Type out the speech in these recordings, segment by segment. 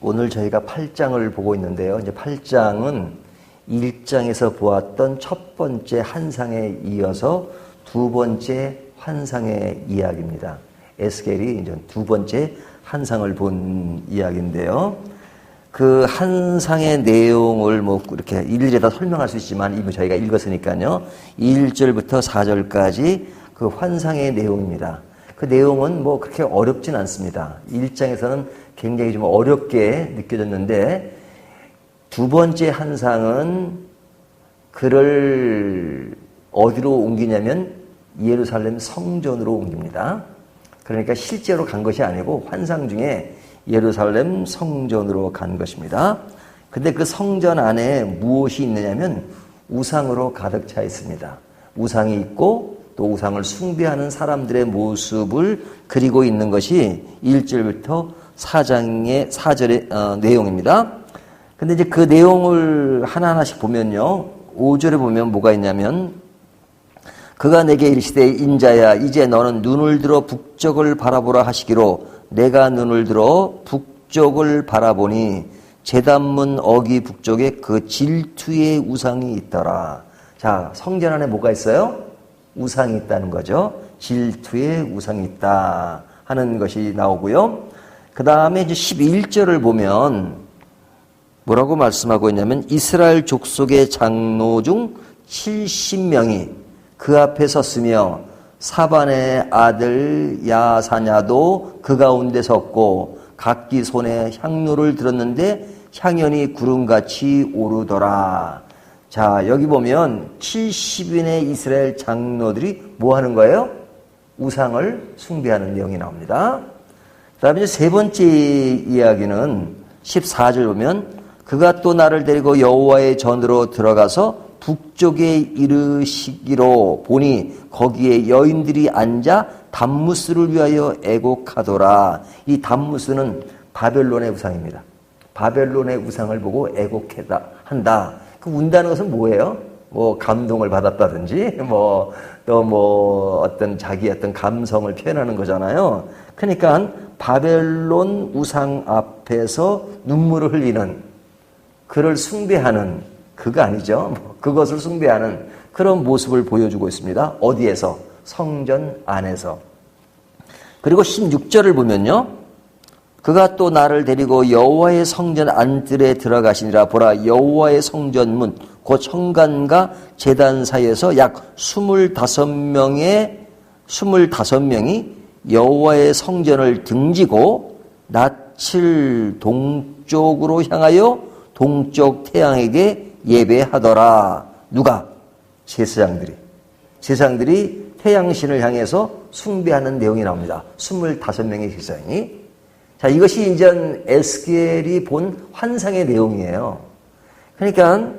오늘 저희가 8장을 보고 있는데요. 이제 8장은 1장에서 보았던 첫 번째 환상에 이어서 두 번째 환상의 이야기입니다. 에스겔이 이제 두 번째 환상을 본 이야기인데요. 그 환상의 내용을 뭐 이렇게 일일이 다 설명할 수 있지만 이미 저희가 읽었으니까요. 1절부터 4절까지 그 환상의 내용입니다. 그 내용은 뭐 그렇게 어렵진 않습니다. 1장에서는 굉장히 좀 어렵게 느껴졌는데 두 번째 환상은 그를 어디로 옮기냐면 예루살렘 성전으로 옮깁니다. 그러니까 실제로 간 것이 아니고 환상 중에 예루살렘 성전으로 간 것입니다. 근데 그 성전 안에 무엇이 있느냐면 우상으로 가득 차 있습니다. 우상이 있고 또 우상을 숭배하는 사람들의 모습을 그리고 있는 것이 1절부터 4장의 4절의 내용입니다. 근데 이제 그 내용을 하나하나씩 보면요. 5절에 보면 뭐가 있냐면 그가 내게 이르시되 인자야 이제 너는 눈을 들어 북쪽을 바라보라 하시기로 내가 눈을 들어 북쪽을 바라보니 제단문 어기 북쪽에 그 질투의 우상이 있더라. 자, 성전 안에 뭐가 있어요? 우상이 있다는 거죠. 질투의 우상이 있다 하는 것이 나오고요. 그 다음에 이제 11절을 보면 뭐라고 말씀하고 있냐면 이스라엘 족속의 장로 중 70명이 그 앞에 섰으며 사반의 아들 야사냐도 그 가운데 섰고 각기 손에 향로를 들었는데 향연이 구름같이 오르더라. 자, 여기 보면 70인의 이스라엘 장로들이 뭐 하는 거예요? 우상을 숭배하는 내용이 나옵니다. 그 다음에 이제 세 번째 이야기는 14절 보면 그가 또 나를 데리고 여호와의 전으로 들어가서 북쪽에 이르시기로 보니 거기에 여인들이 앉아 담무스를 위하여 애곡하더라. 이 담무스는 바벨론의 우상입니다. 바벨론의 우상을 보고 애곡한다. 그 운다는 것은 뭐예요? 뭐 감동을 받았다든지 또 어떤 자기 어떤 감성을 표현하는 거잖아요. 그러니까 바벨론 우상 앞에서 눈물을 흘리는 그를 숭배하는 그가 아니죠. 그것을 숭배하는 그런 모습을 보여주고 있습니다. 어디에서? 성전 안에서. 그리고 16절을 보면요. 그가 또 나를 데리고 여호와의 성전 안뜰에 들어가시니라. 보라 여호와의 성전문 곧 현관과 제단 사이에서 약 25명이 여호와의 성전을 등지고 낯을 동쪽으로 향하여 동쪽 태양에게 예배하더라. 누가? 제사장들이 태양신을 향해서 숭배하는 내용이 나옵니다. 25명의 제사장이. 자, 이것이 이제 에스겔이 본 환상의 내용이에요. 그러니까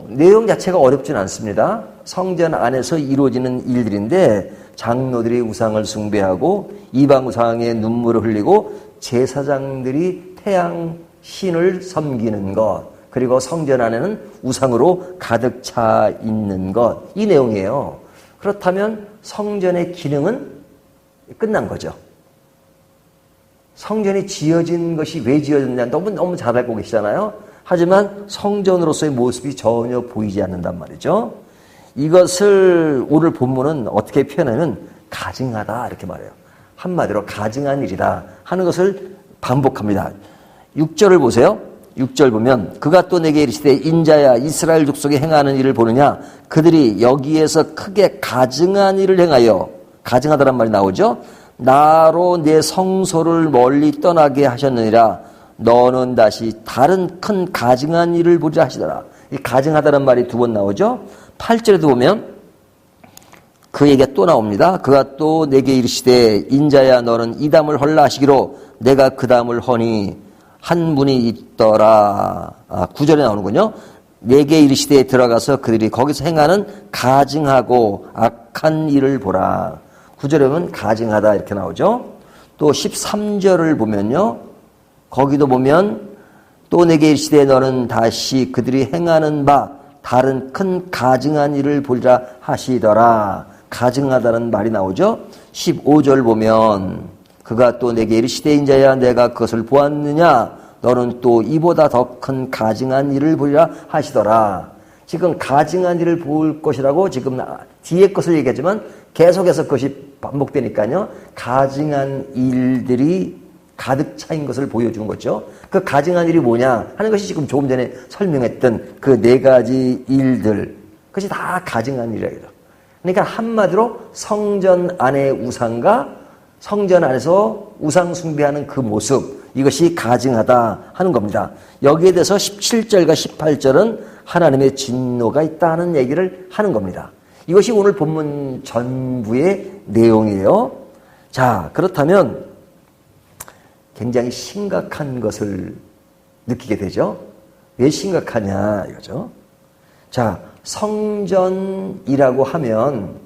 내용 자체가 어렵진 않습니다. 성전 안에서 이루어지는 일들인데 장로들이 우상을 숭배하고 이방 우상에 눈물을 흘리고 제사장들이 태양 신을 섬기는 것, 그리고 성전 안에는 우상으로 가득 차 있는 것, 이 내용이에요. 그렇다면 성전의 기능은 끝난 거죠. 성전이 지어진 것이 왜 지어졌냐 너무 잘 알고 계시잖아요. 하지만 성전으로서의 모습이 전혀 보이지 않는단 말이죠. 이것을 오늘 본문은 어떻게 표현하면 가증하다 이렇게 말해요. 한마디로 가증한 일이다 하는 것을 반복합니다. 6절을 보세요. 6절 보면 그가 또 내게 이르시되 인자야 이스라엘 족속에 행하는 일을 보느냐 그들이 여기에서 크게 가증한 일을 행하여 가증하다란 말이 나오죠. 나로 내 성소를 멀리 떠나게 하셨느니라. 너는 다시 다른 큰 가증한 일을 보자 하시더라. 이 가증하다란 말이 두 번 나오죠. 8절에도 보면 그 얘기가 또 나옵니다. 그가 또 내게 이르시되 인자야 너는 이 담을 헐라 하시기로 내가 그 담을 허니 한 분이 있더라. 9절에 나오는군요. 내게 이르시되 들어가서 그들이 거기서 행하는 가증하고 악한 일을 보라. 9절에 보면 가증하다 이렇게 나오죠. 또 13절을 보면요. 거기도 보면 또 내게 이르시되 너는 다시 그들이 행하는 바 다른 큰 가증한 일을 보리라 하시더라. 가증하다는 말이 나오죠. 15절 보면 그가 또 내게 이르시되 인자야 내가 그것을 보았느냐 너는 또 이보다 더 큰 가증한 일을 보리라 하시더라. 지금 가증한 일을 볼 것이라고 지금 뒤에 것을 얘기하지만 계속해서 그것이 반복되니까요. 가증한 일들이 가득 차인 것을 보여주는 거죠. 그 가증한 일이 뭐냐 하는 것이 지금 조금 전에 설명했던 그 네 가지 일들, 그것이 다 가증한 일이에요. 그러니까 한마디로 성전 안의 우상과 성전 안에서 우상 숭배하는 그 모습, 이것이 가증하다 하는 겁니다. 여기에 대해서 17절과 18절은 하나님의 진노가 있다는 얘기를 하는 겁니다. 이것이 오늘 본문 전부의 내용이에요. 자, 그렇다면 굉장히 심각한 것을 느끼게 되죠. 왜 심각하냐 이거죠. 자, 성전이라고 하면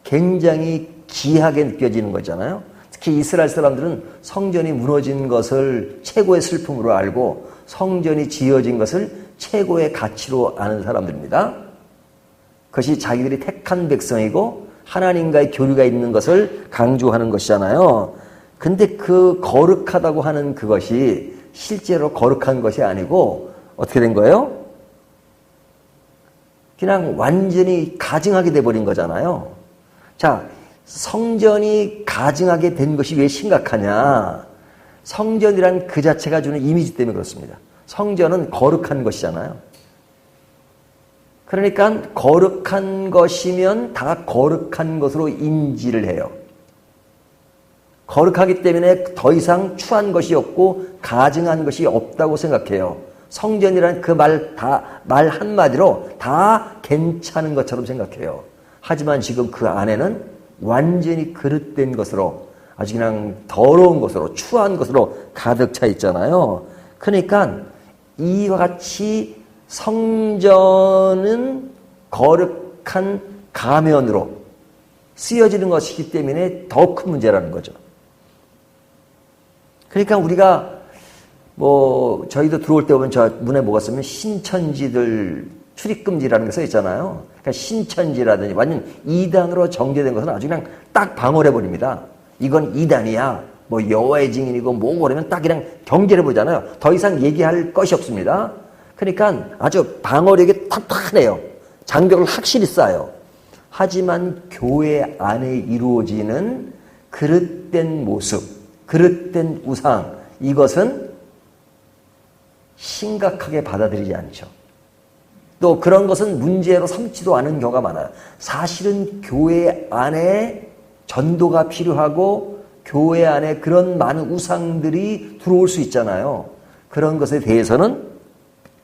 굉장히 귀하게 느껴지는 거잖아요. 특히 이스라엘 사람들은 성전이 무너진 것을 최고의 슬픔으로 알고 성전이 지어진 것을 최고의 가치로 아는 사람들입니다. 그것이 자기들이 택한 백성이고 하나님과의 교류가 있는 것을 강조하는 것이잖아요. 근데 그 거룩하다고 하는 그것이 실제로 거룩한 것이 아니고 어떻게 된 거예요? 그냥 완전히 가증하게 돼버린 거잖아요. 자, 성전이 가증하게 된 것이 왜 심각하냐? 성전이란 그 자체가 주는 이미지 때문에 그렇습니다. 성전은 거룩한 것이잖아요. 그러니까 거룩한 것이면 다 거룩한 것으로 인지를 해요. 거룩하기 때문에 더 이상 추한 것이 없고 가증한 것이 없다고 생각해요. 성전이란 그 말 한마디로 다 괜찮은 것처럼 생각해요. 하지만 지금 그 안에는 완전히 그릇된 것으로 아주 그냥 더러운 것으로 추한 것으로 가득 차 있잖아요. 그러니까 이와 같이 성전은 거룩한 가면으로 쓰여지는 것이기 때문에 더 큰 문제라는 거죠. 그러니까 우리가 저희도 들어올 때 보면 저 문에 뭐가 쓰면 신천지들 출입금지라는 게 써 있잖아요. 그러니까 신천지라든지 완전 이단으로 정제된 것은 아주 그냥 딱 방어를 해버립니다. 이건 이단이야. 여호와의 증인이고 그러면 딱 그냥 경계를 보잖아요. 더 이상 얘기할 것이 없습니다. 그러니까 아주 방어력이 탁탁하네요. 장벽을 확실히 쌓아요. 하지만 교회 안에 이루어지는 그릇된 모습, 그릇된 우상, 이것은 심각하게 받아들이지 않죠. 또 그런 것은 문제로 삼지도 않은 경우가 많아요. 사실은 교회 안에 전도가 필요하고 교회 안에 그런 많은 우상들이 들어올 수 있잖아요. 그런 것에 대해서는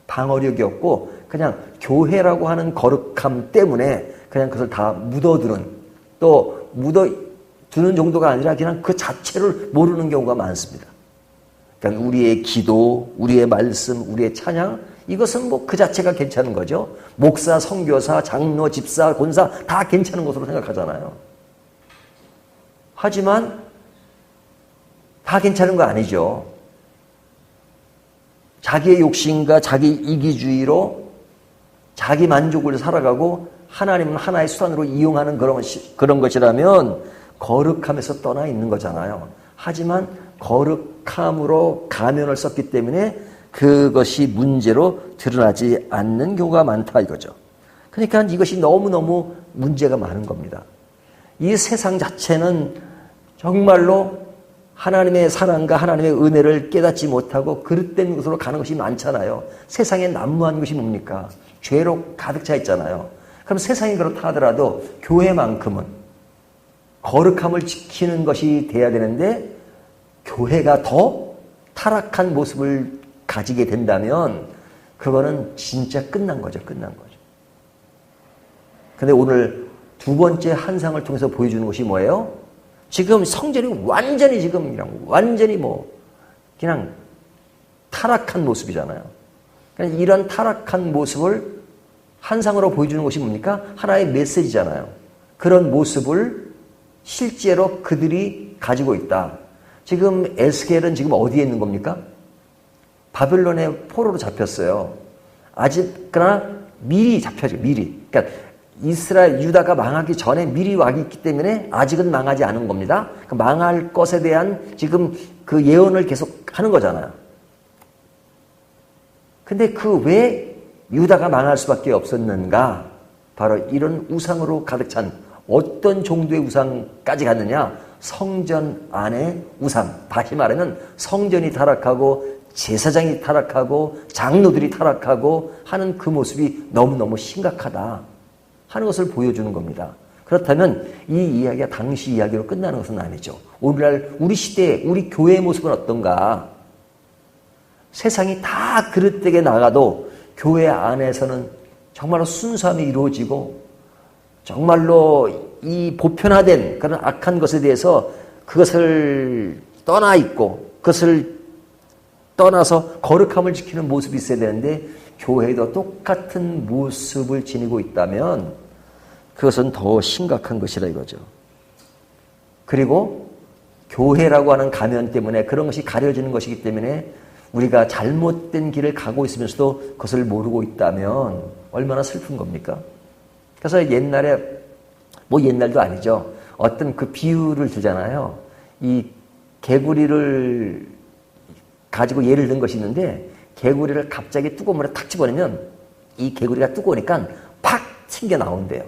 방어력이 없고 그냥 교회라고 하는 거룩함 때문에 그냥 그것을 다 묻어두는, 또 묻어두는 정도가 아니라 그냥 그 자체를 모르는 경우가 많습니다. 그러니까 우리의 기도, 우리의 말씀, 우리의 찬양, 이것은 그 자체가 괜찮은 거죠. 목사, 선교사, 장로, 집사, 권사 다 괜찮은 것으로 생각하잖아요. 하지만 다 괜찮은 거 아니죠. 자기의 욕심과 자기 이기주의로 자기 만족을 살아가고 하나님은 하나의 수단으로 이용하는 그런 것이라면 거룩함에서 떠나 있는 거잖아요. 하지만 거룩함으로 가면을 썼기 때문에 그것이 문제로 드러나지 않는 경우가 많다 이거죠. 그러니까 이것이 너무너무 문제가 많은 겁니다. 이 세상 자체는 정말로 하나님의 사랑과 하나님의 은혜를 깨닫지 못하고 그릇된 것으로 가는 것이 많잖아요. 세상에 난무한 것이 뭡니까? 죄로 가득 차 있잖아요. 그럼 세상이 그렇다 하더라도 교회만큼은 거룩함을 지키는 것이 돼야 되는데 교회가 더 타락한 모습을 가지게 된다면 그거는 진짜 끝난 거죠. 끝난 거죠. 근데 오늘 두 번째 한상을 통해서 보여주는 것이 뭐예요? 지금 성전이 완전히 지금 완전히 그냥 타락한 모습이잖아요. 그러니까 이런 타락한 모습을 한상으로 보여주는 것이 뭡니까? 하나의 메시지잖아요. 그런 모습을 실제로 그들이 가지고 있다. 지금 에스겔은 지금 어디에 있는 겁니까? 바벨론의 포로로 잡혔어요. 아직 그러나 미리 잡혀죠. 미리. 그러니까 이스라엘, 유다가 망하기 전에 미리 와 있기 때문에 아직은 망하지 않은 겁니다. 그 망할 것에 대한 지금 그 예언을 계속 하는 거잖아요. 근데 그 왜 유다가 망할 수밖에 없었는가? 바로 이런 우상으로 가득 찬 어떤 정도의 우상까지 갔느냐? 성전 안의 우상. 다시 말하면 성전이 타락하고 제사장이 타락하고 장로들이 타락하고 하는 그 모습이 너무너무 심각하다 하는 것을 보여주는 겁니다. 그렇다면 이 이야기가 당시 이야기로 끝나는 것은 아니죠. 오늘날 우리 시대에 우리 교회의 모습은 어떤가? 세상이 다 그릇되게 나가도 교회 안에서는 정말로 순수함이 이루어지고 정말로 이 보편화된 그런 악한 것에 대해서 그것을 떠나 있고 그것을 떠나서 거룩함을 지키는 모습이 있어야 되는데 교회도 똑같은 모습을 지니고 있다면 그것은 더 심각한 것이라 이거죠. 그리고 교회라고 하는 가면 때문에 그런 것이 가려지는 것이기 때문에 우리가 잘못된 길을 가고 있으면서도 그것을 모르고 있다면 얼마나 슬픈 겁니까? 그래서 옛날에 뭐 옛날도 아니죠. 어떤 그 비유를 두잖아요. 이 개구리를 가지고 예를 든 것이 있는데 개구리를 갑자기 뜨거운 물에 탁 집어넣으면 이 개구리가 뜨거우니까 팍 튕겨 나온대요.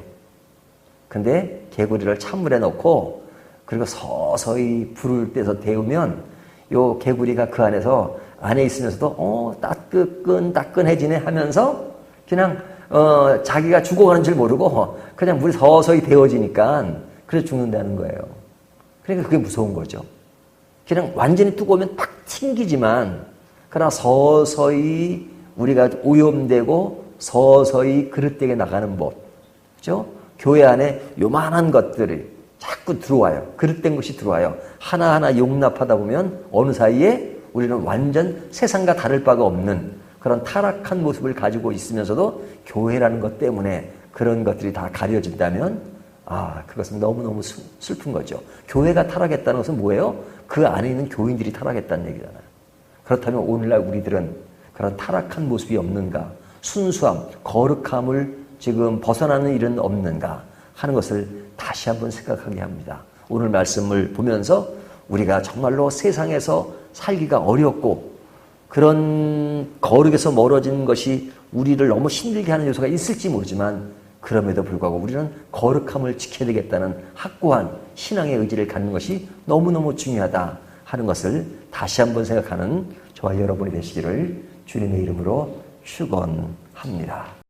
근데 개구리를 찬물에 넣고 그리고 서서히 불을 떼서 데우면 요 개구리가 그 안에 있으면서도 따끈따끈해지네 하면서 그냥 자기가 죽어가는 줄 모르고 그냥 물이 서서히 데워지니까 그래서 죽는다는 거예요. 그러니까 그게 무서운 거죠. 그냥 완전히 뜨거우면 팍 튕기지만 그러나 서서히 우리가 오염되고 서서히 그릇되게 나가는 법. 그죠? 교회 안에 요만한 것들이 자꾸 들어와요. 그릇된 것이 들어와요. 하나하나 용납하다 보면 어느 사이에 우리는 완전 세상과 다를 바가 없는 그런 타락한 모습을 가지고 있으면서도 교회라는 것 때문에 그런 것들이 다 가려진다면 그것은 너무너무 슬픈 거죠. 교회가 타락했다는 것은 뭐예요? 그 안에 있는 교인들이 타락했다는 얘기잖아요. 그렇다면 오늘날 우리들은 그런 타락한 모습이 없는가? 순수함, 거룩함을 지금 벗어나는 일은 없는가? 하는 것을 다시 한번 생각하게 합니다. 오늘 말씀을 보면서 우리가 정말로 세상에서 살기가 어렵고 그런 거룩에서 멀어진 것이 우리를 너무 힘들게 하는 요소가 있을지 모르지만 그럼에도 불구하고 우리는 거룩함을 지켜야 되겠다는 확고한 신앙의 의지를 갖는 것이 너무너무 중요하다 하는 것을 다시 한번 생각하는 저와 여러분이 되시기를 주님의 이름으로 축원합니다.